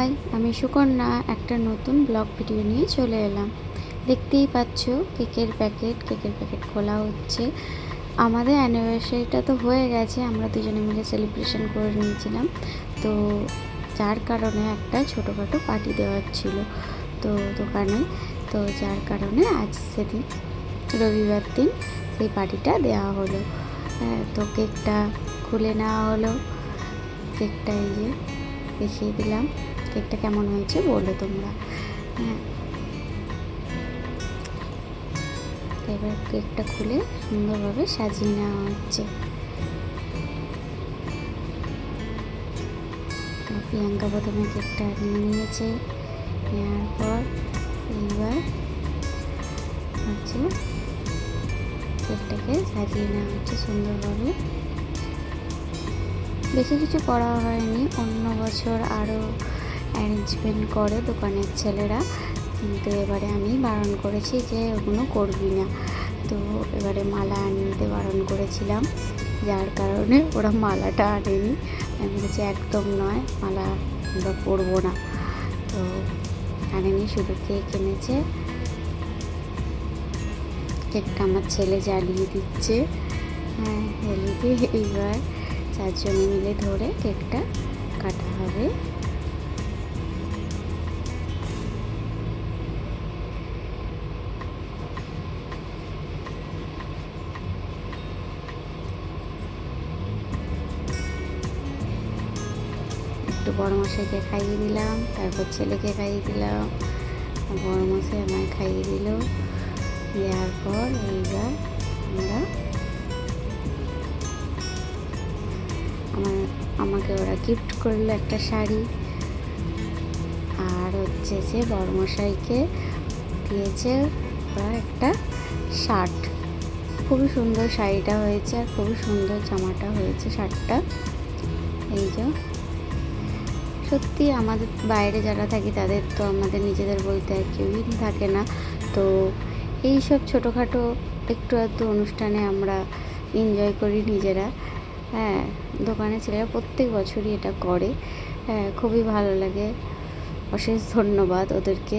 High, আমি সুকন্যা একটা নতুন ব্লগ ভিডিও নিয়ে চলে এলাম। দেখতেই পাচ্ছ কেকের প্যাকেট খোলা হচ্ছে। আমাদের অ্যানিভার্সারিটা তো হয়ে গেছে, আমরা দুজনে মিলে সেলিব্রেশন করে নিয়েছিলাম। তো যার কারণে একটা ছোটোখাটো পার্টি দেওয়ার ছিল তো দোকানে, তো যার কারণে আজ সেদিন রবিবার দিন সেই পার্টিটা দেওয়া হলো। তো কেকটা খুলে নেওয়া হলো। কেকটা এই যে দেখিয়ে দিলাম, কেকটা কেমন হয়েছে বলো তোমরা। এবার কেকটা খুলে সুন্দরভাবে সাজিয়ে নেওয়া হচ্ছে। তো প্রিয়াঙ্কা প্রথমে কেকটা নিয়ে নিয়েছে, নেওয়ার পর এইবার হচ্ছে কেকটাকে সাজিয়ে নেওয়া হচ্ছে সুন্দরভাবে। বেশি কিছু করা হয়নি, অন্য বছর আরও অ্যারেঞ্জমেন্ট করে দোকানের ছেলেরা, কিন্তু এবারে আমি বারণ করেছি যে ওগুলো করবি না। তো এবারে মালা আনতে বারণ করেছিলাম, যার কারণে ওরা মালাটা আনেনি। আমি বলছি একদম নয়, মালা আমরা পরবো না। তো আনেনি, শুধু কেক এনেছে। কেকটা আমার ছেলে জ্বালিয়ে দিচ্ছে। জ্বালিয়ে দিয়ে এইবার চারজনে মিলে ধরে কেকটা কাটা হবে। একটু বড়মশাইকে খাইয়ে দিলাম, তারপর ছেলেকে খাইয়ে দিলাম, বড়মশাই আমায় খাইয়ে দিল। দেওয়ার পর এইবার আমাকে ওরা গিফট করলো একটা শাড়ি, আর হচ্ছে যে বড়মশাইকে দিয়েছে ওরা একটা শার্ট। খুবই সুন্দর শাড়িটা হয়েছে, আর খুবই সুন্দর জামাটা হয়েছে, শার্টটা। এই যে সত্যি আমাদের বাইরে যারা থাকি তাদের তো আমাদের নিজেদের বলতে আর কেউই থাকে না। তো এই সব ছোটোখাটো একটু আধটু অনুষ্ঠানে আমরা এনজয় করি নিজেরা। দোকানের ছেলেরা প্রত্যেক বছরই এটা করে। খুবই ভালো লাগে, অশেষ ধন্যবাদ ওদেরকে।